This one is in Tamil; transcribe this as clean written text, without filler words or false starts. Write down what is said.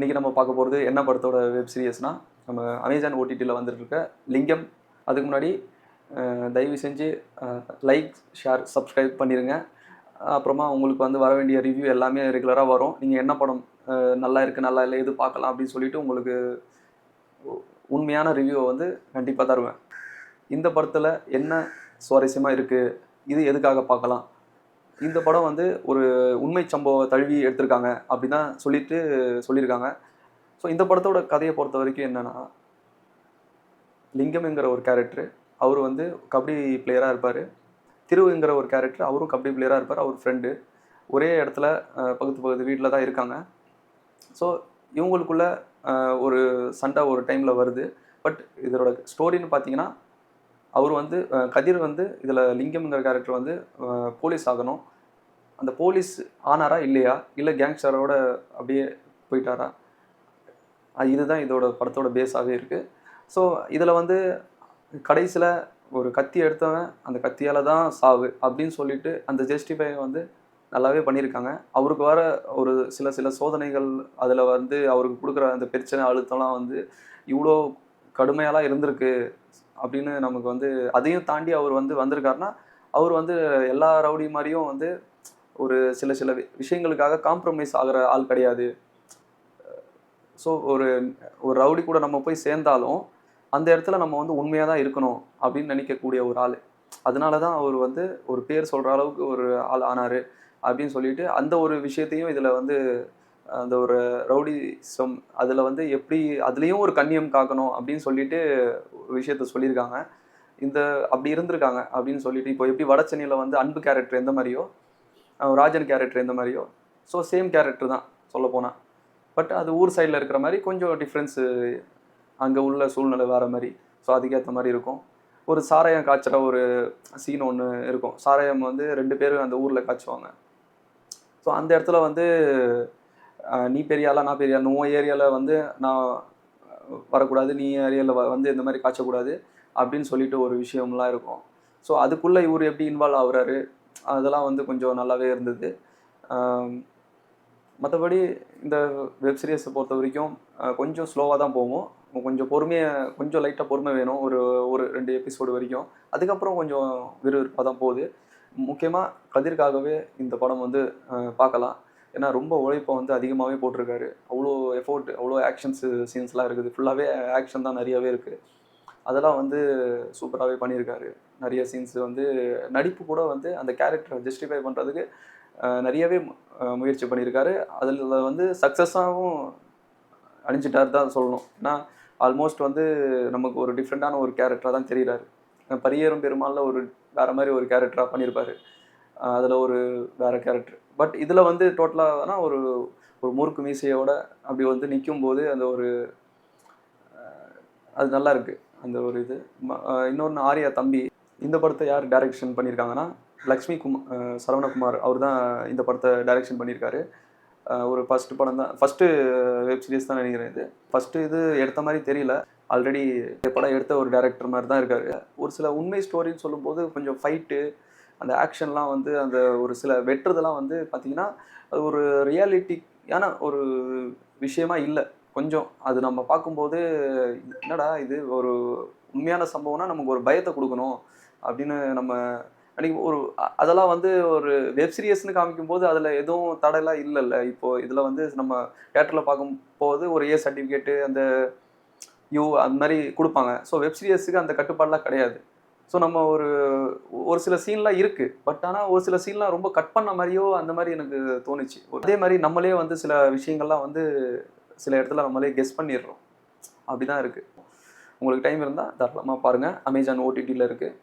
இன்றைக்கி நம்ம பார்க்க போகிறது என்ன படத்தோட வெப் சீரியஸ்னால், நம்ம அமேசான் ஓடிடியில் வந்துட்டு இருக்க லிங்கம். அதுக்கு முன்னாடி தயவு செஞ்சு லைக், ஷேர், சப்ஸ்கிரைப் பண்ணிடுங்க. அப்புறமா உங்களுக்கு வந்து வர வேண்டிய ரிவ்யூ எல்லாமே ரெகுலராக வரும். நீங்கள் என்ன படம் நல்லா இருக்குது, நல்லா இல்லை, எது பார்க்கலாம் அப்படின்னு சொல்லிட்டு உங்களுக்கு உண்மையான ரிவ்யூவை வந்து கண்டிப்பாக தருவேன். இந்த படத்தில் என்ன சுவாரஸ்யமாக இருக்குது, இது எதுக்காக பார்க்கலாம், இந்த படம் வந்து ஒரு உண்மை சம்பவ தழுவி எடுத்திருக்காங்க அப்படி தான் சொல்லியிருக்காங்க. ஸோ இந்த படத்தோட கதையை பொறுத்த வரைக்கும் என்னென்னா, லிங்கம்ங்கிற ஒரு கேரக்டரு, அவர் வந்து கபடி பிளேயராக இருப்பார். திருவுங்கிற ஒரு கேரக்டர், அவரும் கபடி பிளேயராக இருப்பார். அவர் ஃப்ரெண்டு ஒரே இடத்துல பக்கத்து வீட்டில் தான் இருக்காங்க. ஸோ இவங்களுக்குள்ள ஒரு சண்டை ஒரு டைமில் வருது. பட் இதோட ஸ்டோரின்னு பார்த்தீங்கன்னா, அவர் வந்து கதிர் வந்து இதில் லிங்கம்ங்கிற கேரக்டர் வந்து போலீஸ் ஆகணும். அந்த போலீஸ் ஆனாரா இல்லையா, இல்லை கேங்ஸ்டரோட அப்படியே போயிட்டாரா, இதுதான் இதோட படத்தோட பேஸாகவே இருக்குது. ஸோ இதில் வந்து கடைசியில் ஒரு கத்தி எடுத்தவன் அந்த கத்தியால் தான் சாவு அப்படின்னு சொல்லிட்டு அந்த ஜஸ்டிஃபை வந்து நல்லாவே பண்ணியிருக்காங்க. அவருக்கு வர ஒரு சில சோதனைகள், அதில் வந்து அவருக்கு கொடுக்குற அந்த பிரச்சனை அழுத்தம்லாம் வந்து இவ்வளோ கடுமையாலாம் இருந்திருக்கு அப்படின்னு நமக்கு வந்து அதையும் தாண்டி அவர் வந்து வந்திருக்காருன்னா, அவர் வந்து எல்லா ரவுடி மாதிரியும் வந்து ஒரு சில விஷயங்களுக்காக காம்ப்ரமைஸ் ஆகிற ஆள் கிடையாது. ஸோ ஒரு ரவுடி கூட நம்ம போய் சேர்ந்தாலும் அந்த இடத்துல நம்ம வந்து உண்மையாக தான் இருக்கணும் அப்படின்னு நினைக்கக்கூடிய ஒரு ஆள். அதனால தான் அவர் வந்து ஒரு பேர் சொல்கிற அளவுக்கு ஒரு ஆள் ஆனார் அப்படின்னு சொல்லிட்டு அந்த ஒரு விஷயத்தையும் இதில் வந்து அந்த ஒரு ரவுடிசம் அதில் வந்து எப்படி அதுலேயும் ஒரு கண்ணியம் காக்கணும் அப்படின்னு சொல்லிட்டு ஒரு விஷயத்த சொல்லியிருக்காங்க. அப்படி இருந்திருக்காங்க அப்படின்னு சொல்லிட்டு, இப்போ எப்படி வட சென்னையில் வந்து அன்பு கேரக்டர் எந்த மாதிரியோ, ராஜன் கேரக்டர் எந்த மாதிரியோ, ஸோ சேம் கேரக்டர் தான் சொல்லப்போனால். பட் அது ஊர் சைடில் இருக்கிற மாதிரி கொஞ்சம் டிஃப்ரென்ஸு, அங்கே உள்ள சூழ்நிலை வேறு மாதிரி. ஸோ அதுக்கேற்ற மாதிரி இருக்கும். ஒரு சாராயம் காய்ச்சுற ஒரு சீன் ஒன்று இருக்கும். சாராயம் வந்து 2 பேரும் அந்த ஊரில் காய்ச்சுவாங்க. ஸோ அந்த இடத்துல வந்து நீ பெரிய ஆளா நான் பெரிய ஆள், உன் ஏரியாவில் வந்து நான் வரக்கூடாது, நீ ஏரியாவில் வந்து இந்த மாதிரி காய்ச்சக்கூடாது அப்படின்னு சொல்லிட்டு ஒரு விஷயம்லாம் இருக்கும். ஸோ அதுக்குள்ளே இவர் எப்படி இன்வால்வ் ஆகுறாரு, அதெல்லாம் வந்து கொஞ்சம் நல்லாவே இருந்தது. மற்றபடி இந்த வெப் சீரிஸை பொறுத்த வரைக்கும் கொஞ்சம் ஸ்லோவாக தான் போகும். கொஞ்சம் லைட்டாக பொறுமை வேணும் ஒரு 2 எபிசோடு வரைக்கும். அதுக்கப்புறம் கொஞ்சம் விறுவிறுப்பாக தான் போகுது. முக்கியமாக கதிர்காகவே இந்த படம் வந்து பார்க்கலாம். ஏன்னா ரொம்ப உழைப்பை வந்து அதிகமாகவே போட்டிருக்காரு. அவ்வளோ எஃபோர்ட், அவ்வளோ சீன்ஸ்லாம் இருக்குது. ஃபுல்லாகவே ஆக்ஷன் தான் நிறையவே இருக்குது. அதெல்லாம் வந்து சூப்பராகவே பண்ணியிருக்காரு. நிறைய சீன்ஸ் வந்து நடிப்பு கூட வந்து அந்த கேரக்டரை ஜஸ்டிஃபை பண்ணுறதுக்கு நிறையவே முயற்சி பண்ணியிருக்காரு. அதில் வந்து சக்ஸஸாகவும் அணிஞ்சிட்டார் தான் சொல்லணும். ஏன்னா ஆல்மோஸ்ட் வந்து நமக்கு ஒரு டிஃப்ரெண்ட்டான ஒரு கேரக்டராக தான் தெரிகிறாரு. பரியேறும் பெருமாளில் ஒரு வேறு மாதிரி ஒரு கேரக்டராக பண்ணியிருப்பார். அதில் ஒரு வேறு கேரக்டர். பட் இதில் வந்து டோட்டலாகனா ஒரு முறுக்கு மீசையோட அப்படி வந்து நிற்கும்போது அந்த ஒரு அது நல்லா இருக்குது. அந்த ஒரு இது இன்னொன்று ஆர்யா தம்பி. இந்த படத்தை யார் டைரக்ஷன் பண்ணியிருக்காங்கன்னா, சரவணகுமார் அவர் தான் இந்த படத்தை டைரக்ஷன் பண்ணியிருக்காரு. ஒரு ஃபஸ்ட்டு வெப் சீரிஸ் தான் நினைக்கிறேன் இது. ஃபஸ்ட்டு இது எடுத்த மாதிரி தெரியல. ஆல்ரெடி படம் எடுத்த ஒரு டைரக்டர் மாதிரி தான் இருக்காரு. ஒரு சில உண்மை ஸ்டோரின்னு சொல்லும்போது கொஞ்சம் ஃபைட்டு, அந்த ஆக்ஷன்லாம் வந்து அந்த ஒரு சில வெட்டுறதெல்லாம் வந்து பார்த்திங்கன்னா அது ஒரு ரியாலிட்டியான ஒரு விஷயமா இல்லை. கொஞ்சம் அது நம்ம பார்க்கும்போது என்னடா இது ஒரு உண்மையான சம்பவம்னா நமக்கு ஒரு பயத்தை கொடுக்கணும் அப்படின்னு நம்ம அதெல்லாம் வந்து ஒரு வெப் சீரியஸ்னு காமிக்கும்போது அதில் எதுவும் தடையெல்லாம் இல்லைல்ல. இப்போது இதில் வந்து நம்ம தியேட்டரில் பார்க்கும்போது ஒரு ஏ சர்டிஃபிகேட்டு அந்த அந்த மாதிரி கொடுப்பாங்க. ஸோ வெப் சீரியஸுக்கு அந்த கட்டுப்பாடெலாம் கிடையாது. ஸோ நம்ம ஒரு சில சீன்லாம் இருக்குது. பட் ஆனால் ஒரு சில சீன்லாம் ரொம்ப கட் பண்ண மாதிரியோ அந்த மாதிரி எனக்கு தோணுச்சு. அதே மாதிரி நம்மளே வந்து சில விஷயங்கள்லாம் வந்து சில இடத்துல நம்மளே கெஸ் பண்ணிடுறோம். அப்படி தான் இருக்குது. உங்களுக்கு டைம் இருந்தால் தாராளமாக பாருங்கள். அமேசான் ஓடிடியில் இருக்குது.